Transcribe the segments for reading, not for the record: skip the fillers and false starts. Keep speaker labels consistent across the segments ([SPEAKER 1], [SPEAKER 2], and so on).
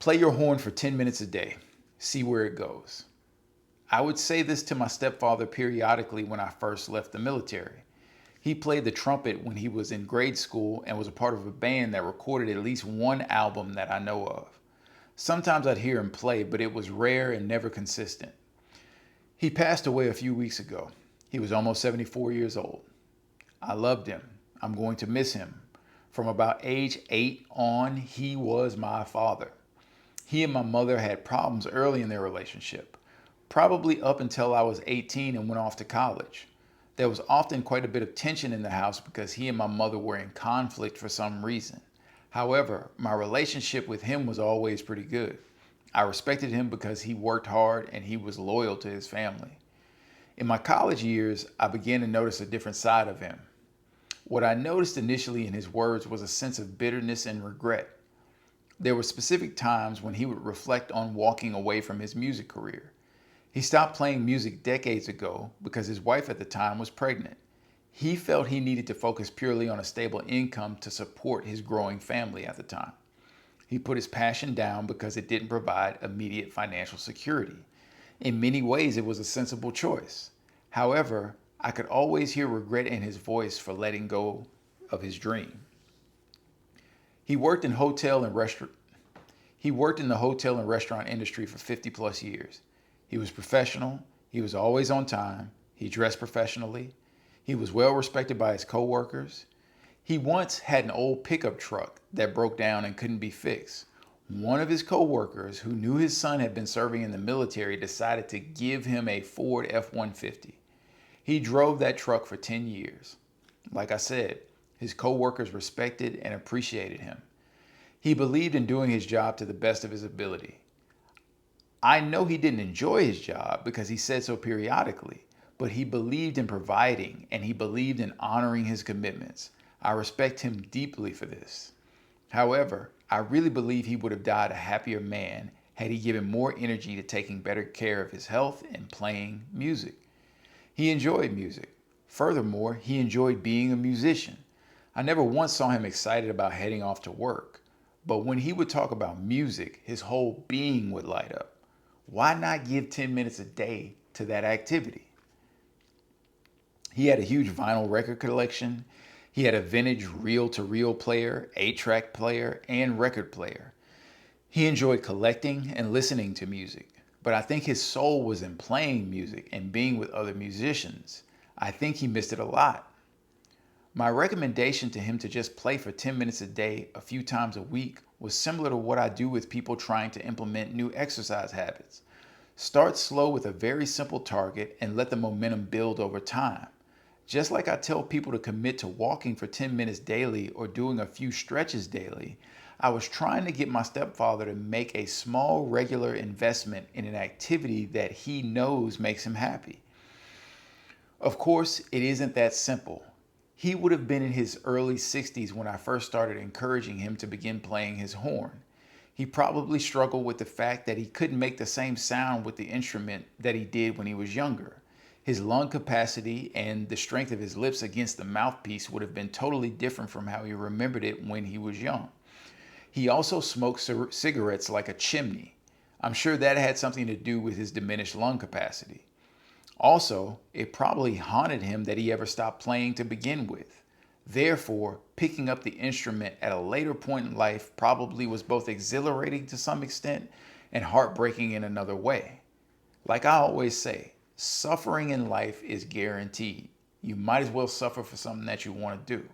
[SPEAKER 1] Play your horn for 10 minutes a day. See where it goes. I would say this to my stepfather periodically when I first left the military. He played the trumpet when he was in grade school and was a part of a band that recorded at least one album that I know of. Sometimes I'd hear him play, but it was rare and never consistent. He passed away a few weeks ago. He was almost 74 years old. I loved him. I'm going to miss him. From about age 8 on, he was my father. He and my mother had problems early in their relationship, probably up until I was 18 and went off to college. There was often quite a bit of tension in the house because he and my mother were in conflict for some reason. However, my relationship with him was always pretty good. I respected him because he worked hard and he was loyal to his family. In my college years, I began to notice a different side of him. What I noticed initially in his words was a sense of bitterness and regret. There were specific times when he would reflect on walking away from his music career. He stopped playing music decades ago because his wife at the time was pregnant. He felt he needed to focus purely on a stable income to support his growing family at the time. He put his passion down because it didn't provide immediate financial security. In many ways, it was a sensible choice. However, I could always hear regret in his voice for letting go of his dream. He worked in the hotel and restaurant industry for 50 plus years. He was professional. He was always on time. He dressed professionally. He was well respected by his coworkers. He once had an old pickup truck that broke down and couldn't be fixed. One of his coworkers, who knew his son had been serving in the military, decided to give him a Ford F-150. He drove that truck for 10 years. Like I said, his coworkers respected and appreciated him. He believed in doing his job to the best of his ability. I know he didn't enjoy his job because he said so periodically, but he believed in providing and he believed in honoring his commitments. I respect him deeply for this. However, I really believe he would have died a happier man had he given more energy to taking better care of his health and playing music. He enjoyed music. Furthermore, he enjoyed being a musician. I never once saw him excited about heading off to work. But when he would talk about music, his whole being would light up. Why not give 10 minutes a day to that activity? He had a huge vinyl record collection. He had a vintage reel-to-reel player, 8-track player, and record player. He enjoyed collecting and listening to music. But I think his soul was in playing music and being with other musicians. I think he missed it a lot. My recommendation to him to just play for 10 minutes a day, a few times a week, was similar to what I do with people trying to implement new exercise habits. Start slow with a very simple target and let the momentum build over time. Just like I tell people to commit to walking for 10 minutes daily or doing a few stretches daily, I was trying to get my stepfather to make a small, regular investment in an activity that he knows makes him happy. Of course, it isn't that simple. He would have been in his early 60s when I first started encouraging him to begin playing his horn. He probably struggled with the fact that he couldn't make the same sound with the instrument that he did when he was younger. His lung capacity and the strength of his lips against the mouthpiece would have been totally different from how he remembered it when he was young. He also smoked cigarettes like a chimney. I'm sure that had something to do with his diminished lung capacity. Also, it probably haunted him that he ever stopped playing to begin with. Therefore, picking up the instrument at a later point in life probably was both exhilarating to some extent and heartbreaking in another way. Like I always say, suffering in life is guaranteed. You might as well suffer for something that you want to do.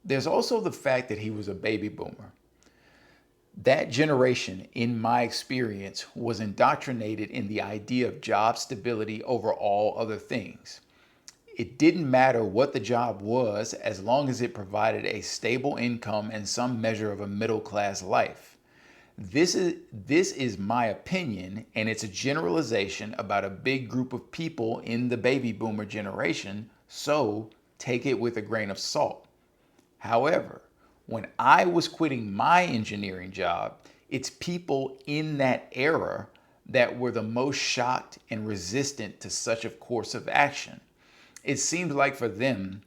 [SPEAKER 1] There's also the fact that he was a baby boomer. That generation, in my experience, was indoctrinated in the idea of job stability over all other things. It didn't matter what the job was as long as it provided a stable income and some measure of a middle-class life. This is my opinion, and it's a generalization about a big group of people in the baby boomer generation, so take it with a grain of salt. However, when I was quitting my engineering job, it's people in that era that were the most shocked and resistant to such a course of action. It seemed like for them,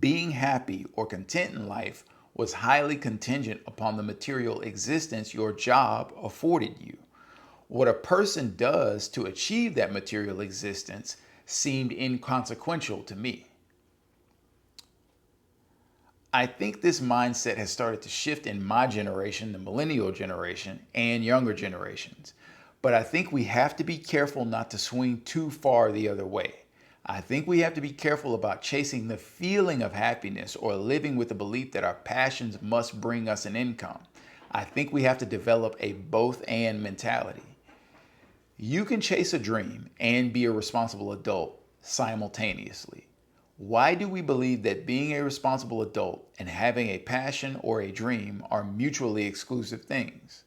[SPEAKER 1] being happy or content in life was highly contingent upon the material existence your job afforded you. What a person does to achieve that material existence seemed inconsequential to me. I think this mindset has started to shift in my generation, the millennial generation, and younger generations. But I think we have to be careful not to swing too far the other way. I think we have to be careful about chasing the feeling of happiness or living with the belief that our passions must bring us an income. I think we have to develop a both and mentality. You can chase a dream and be a responsible adult simultaneously. Why do we believe that being a responsible adult and having a passion or a dream are mutually exclusive things?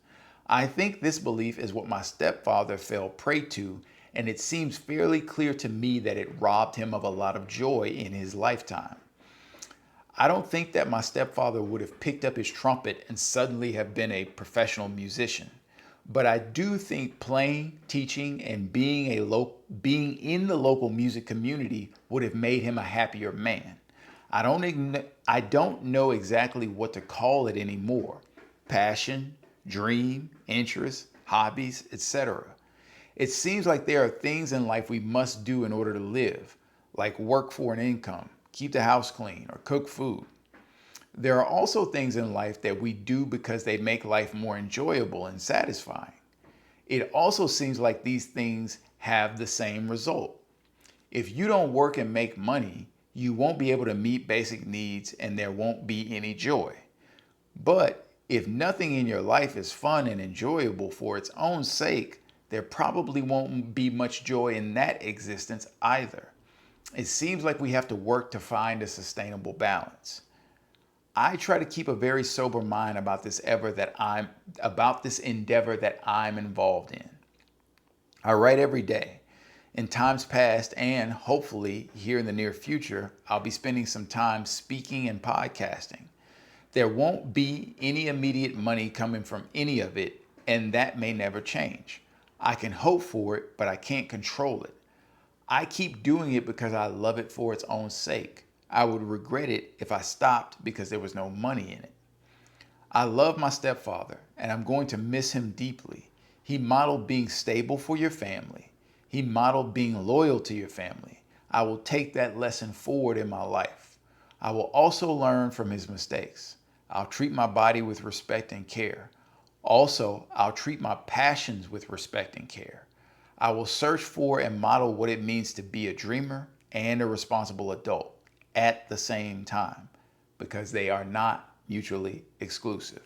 [SPEAKER 1] I think this belief is what my stepfather fell prey to, and it seems fairly clear to me that it robbed him of a lot of joy in his lifetime. I don't think that my stepfather would have picked up his trumpet and suddenly have been a professional musician. But I do think playing, teaching, and being in the local music community would have made him a happier man. I don't know exactly what to call it anymore. Passion, dream, interest, hobbies, etc. It seems like there are things in life we must do in order to live, like work for an income, keep the house clean, or cook food. There are also things in life that we do because they make life more enjoyable and satisfying. It also seems like these things have the same result. If you don't work and make money, you won't be able to meet basic needs and there won't be any joy. But if nothing in your life is fun and enjoyable for its own sake, there probably won't be much joy in that existence either. It seems like we have to work to find a sustainable balance. I try to keep a very sober mind about this endeavor that I'm involved in. I write every day. In times past, and hopefully here in the near future, I'll be spending some time speaking and podcasting. There won't be any immediate money coming from any of it, and that may never change. I can hope for it, but I can't control it. I keep doing it because I love it for its own sake. I would regret it if I stopped because there was no money in it. I love my stepfather, and I'm going to miss him deeply. He modeled being stable for your family. He modeled being loyal to your family. I will take that lesson forward in my life. I will also learn from his mistakes. I'll treat my body with respect and care. Also, I'll treat my passions with respect and care. I will search for and model what it means to be a dreamer and a responsible adult at the same time, because they are not mutually exclusive.